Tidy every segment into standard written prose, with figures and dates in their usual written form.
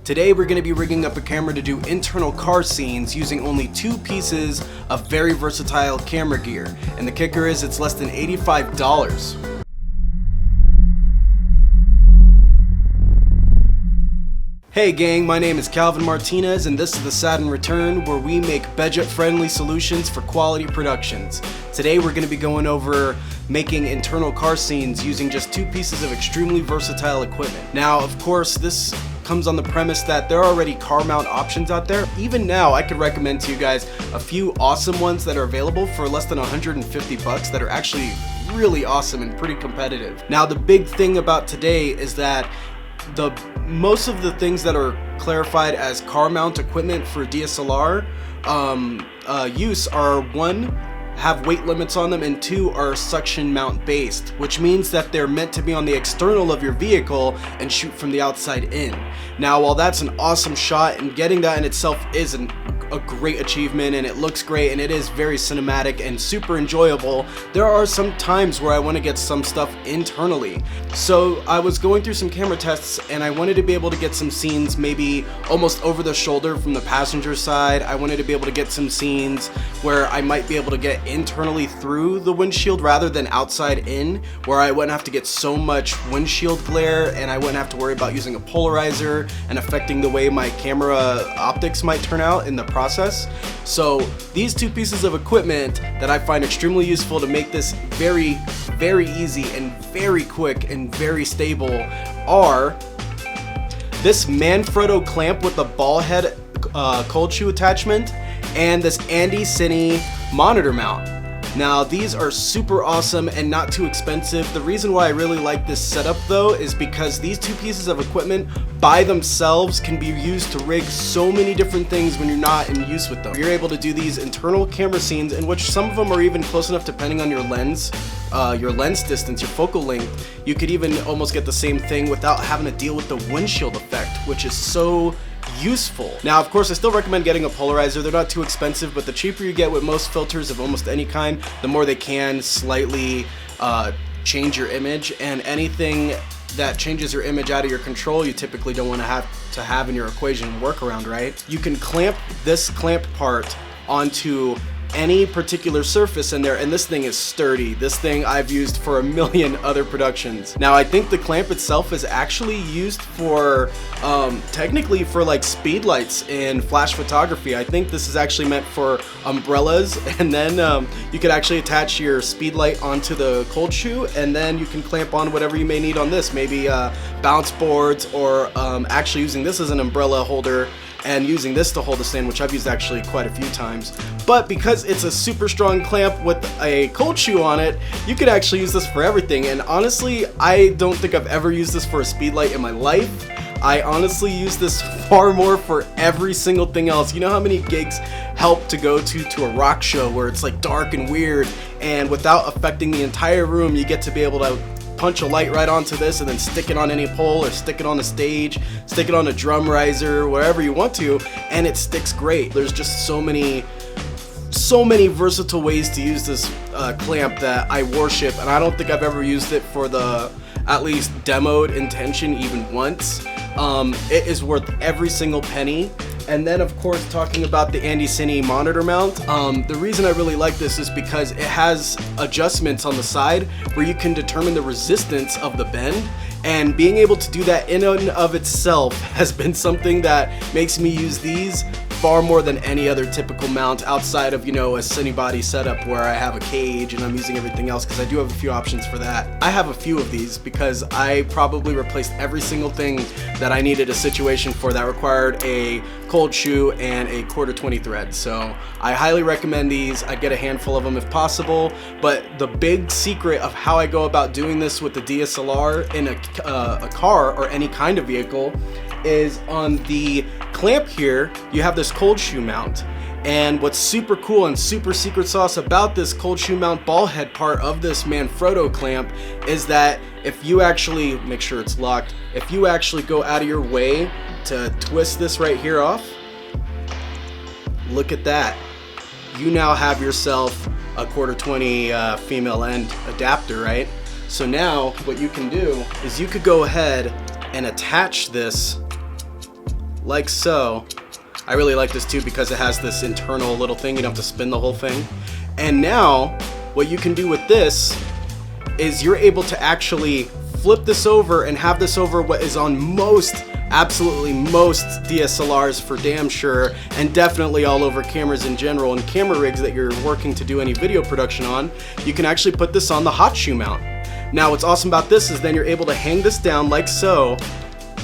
Today we're going to be rigging up a camera to do internal car scenes using only 2 pieces of very versatile camera gear. And the kicker is it's less than $85. Hey gang, my name is Calvin Martinez and this is the Saturn Return, where we make budget-friendly solutions for quality productions. Today we're going to be going over making internal car scenes using just 2 pieces of extremely versatile equipment. Now, of course, this comes on the premise that there are already car mount options out there. Even now, I could recommend to you guys a few awesome ones that are available for less than 150 bucks that are actually really awesome and pretty competitive. Now, the big thing about today is that most of the things that are clarified as car mount equipment for DSLR use are 1, have weight limits on them, and 2 are suction mount based, which means that they're meant to be on the external of your vehicle and shoot from the outside in. Now, while that's an awesome shot, and getting that in itself is a great achievement and it looks great and it is very cinematic and super enjoyable, there are some times where I want to get some stuff internally. So I was going through some camera tests and I wanted to be able to get some scenes maybe almost over the shoulder from the passenger side. I wanted to be able to get some scenes where I might be able to get internally through the windshield rather than outside in, where I wouldn't have to get so much windshield glare and I wouldn't have to worry about using a polarizer and affecting the way my camera optics might turn out in the process. So these 2 pieces of equipment that I find extremely useful to make this very, very easy and very quick and very stable are this Manfrotto Clamp with the ball head cold shoe attachment and this ANDYCINE monitor mount. Now, these are super awesome and not too expensive. The reason why I really like this setup though is because these 2 pieces of equipment by themselves can be used to rig so many different things when you're not in use with them. You're able to do these internal camera scenes, in which some of them are even close enough depending on your lens distance, your focal length. You could even almost get the same thing without having to deal with the windshield effect, which is so useful. Now, of course, I still recommend getting a polarizer. They're not too expensive, but the cheaper you get with most filters of almost any kind, the more they can slightly change your image, and anything that changes your image out of your control, you typically don't want to have in your equation workaround, right? You can clamp this clamp part onto any particular surface in there, and this thing is sturdy. This thing I've used for a million other productions. Now, I think the clamp itself is actually used for technically for like speed lights in flash photography. I think this is actually meant for umbrellas, and then you could actually attach your speed light onto the cold shoe, and then you can clamp on whatever you may need on this, maybe bounce boards, or actually using this as an umbrella holder and using this to hold the stand, which I've used actually quite a few times. But because it's a super strong clamp with a cold shoe on it, you could actually use this for everything. And honestly, I don't think I've ever used this for a speed light in my life. I honestly use this far more for every single thing else. You know how many gigs help to go to a rock show where it's like dark and weird, and without affecting the entire room, you get to be able to punch a light right onto this and then stick it on any pole, or stick it on the stage, stick it on a drum riser, wherever you want to, and it sticks great. There's just so many versatile ways to use this clamp that I worship, and I don't think I've ever used it for the at least demoed intention even once. It is worth every single penny. And then, of course, talking about the ANDYCINE monitor mount, the reason I really like this is because it has adjustments on the side where you can determine the resistance of the bend, and being able to do that in and of itself has been something that makes me use these far more than any other typical mount outside of, you know, a cine body setup where I have a cage and I'm using everything else, because I do have a few options for that. I have a few of these because I probably replaced every single thing that I needed a situation for that required a cold shoe and a 1/4-20 thread. So I highly recommend these. I get a handful of them if possible, but the big secret of how I go about doing this with the DSLR in a car or any kind of vehicle is on the clamp here. You have this cold shoe mount, and what's super cool and super secret sauce about this cold shoe mount ball head part of this Manfrotto clamp is that if you actually make sure it's locked, if you actually go out of your way to twist this right here off, look at that, you now have yourself a 1/4-20 female end adapter, right? So now what you can do is you could go ahead and attach this like so. I really like this too because it has this internal little thing, you don't have to spin the whole thing. And now what you can do with this is you're able to actually flip this over and have this over what is on most, absolutely most DSLRs for damn sure, and definitely all over cameras in general and camera rigs that you're working to do any video production on. You can actually put this on the hot shoe mount. Now what's awesome about this is then you're able to hang this down like so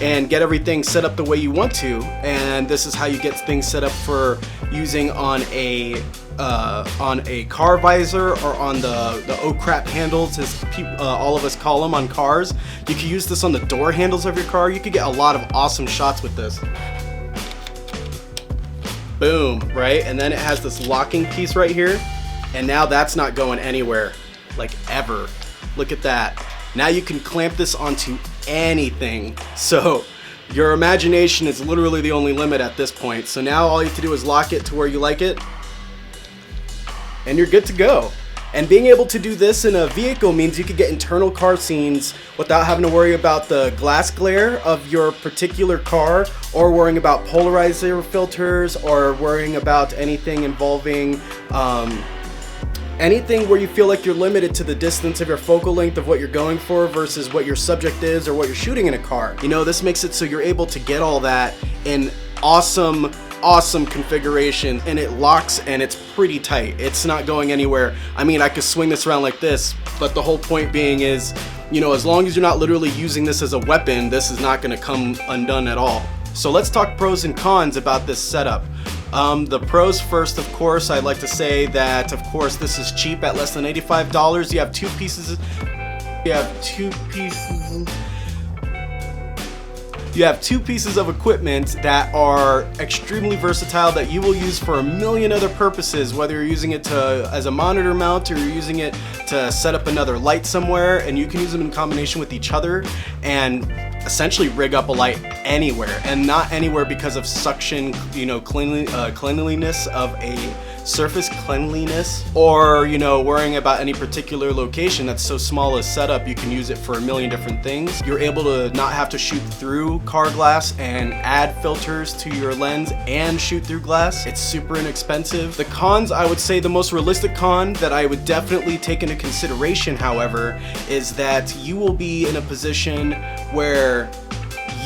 and get everything set up the way you want to, and this is how you get things set up for using on a car visor or on the oh crap handles, as all of us call them on cars. You can use this on the door handles of your car. You could get a lot of awesome shots with this. Boom, right? And then it has this locking piece right here, and now that's not going anywhere, like ever. Look at that. Now you can clamp this onto anything. So your imagination is literally the only limit at this point. So now all you have to do is lock it to where you like it, and you're good to go. And being able to do this in a vehicle means you could get internal car scenes without having to worry about the glass glare of your particular car, or worrying about polarizer filters, or worrying about anything involving anything where you feel like you're limited to the distance of your focal length of what you're going for versus what your subject is or what you're shooting in a car. You know, this makes it so you're able to get all that in awesome configuration, and it locks and it's pretty tight. It's not going anywhere. I mean, I could swing this around like this, but the whole point being is, you know, as long as you're not literally using this as a weapon, this is not going to come undone at all. So let's talk pros and cons about this setup. The pros first, of course, I'd like to say that, of course, this is cheap at less than $85. You have two pieces of equipment that are extremely versatile that you will use for a million other purposes, whether you're using it as a monitor mount or you're using it to set up another light somewhere, and you can use them in combination with each other and essentially rig up a light anywhere, and not anywhere because of suction, you know, cleanliness of a surface cleanliness, or, you know, worrying about any particular location that's so small a setup. You can use it for a million different things. You're able to not have to shoot through car glass and add filters to your lens and shoot through glass. It's super inexpensive. The cons, I would say the most realistic con that I would definitely take into consideration, however, is that you will be in a position where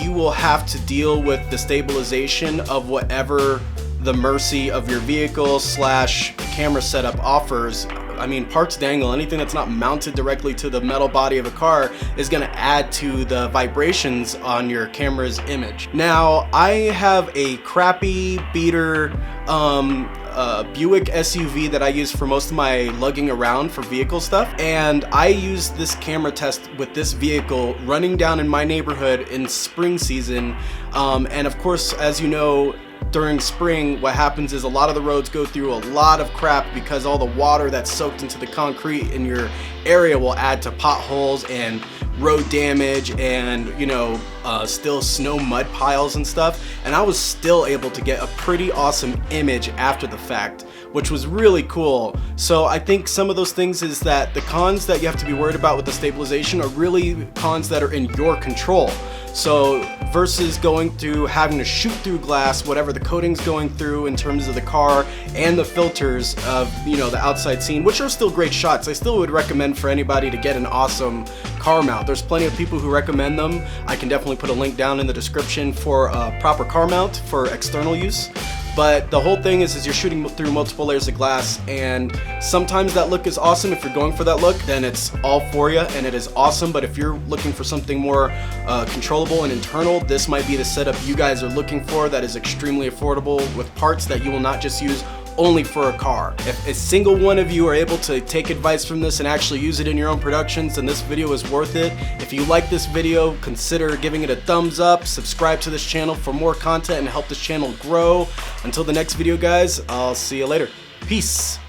you will have to deal with the stabilization of whatever the mercy of your vehicle slash camera setup offers. I mean, parts dangle. Anything that's not mounted directly to the metal body of a car is going to add to the vibrations on your camera's image. Now, I have a crappy beater Buick SUV that I use for most of my lugging around for vehicle stuff, and I used this camera test with this vehicle running down in my neighborhood in spring season, and of course, as you know, during spring, what happens is a lot of the roads go through a lot of crap because all the water that's soaked into the concrete in your area will add to potholes and road damage and, you know, still snow mud piles and stuff. And I was still able to get a pretty awesome image after the fact, which was really cool. So I think some of those things is that the cons that you have to be worried about with the stabilization are really cons that are in your control. So versus going through having to shoot through glass, whatever the coating's going through in terms of the car and the filters of, you know, the outside scene, which are still great shots. I still would recommend for anybody to get an awesome car mount. There's plenty of people who recommend them. I can definitely put a link down in the description for a proper car mount for external use. But the whole thing is you're shooting through multiple layers of glass, and sometimes that look is awesome. If you're going for that look, then it's all for you, and it is awesome. But if you're looking for something more controllable and internal, this might be the setup you guys are looking for that is extremely affordable with parts that you will not just use only for a car. If a single one of you are able to take advice from this and actually use it in your own productions, then this video is worth it. If you like this video, consider giving it a thumbs up, subscribe to this channel for more content and help this channel grow. Until the next video, guys, I'll see you later. Peace.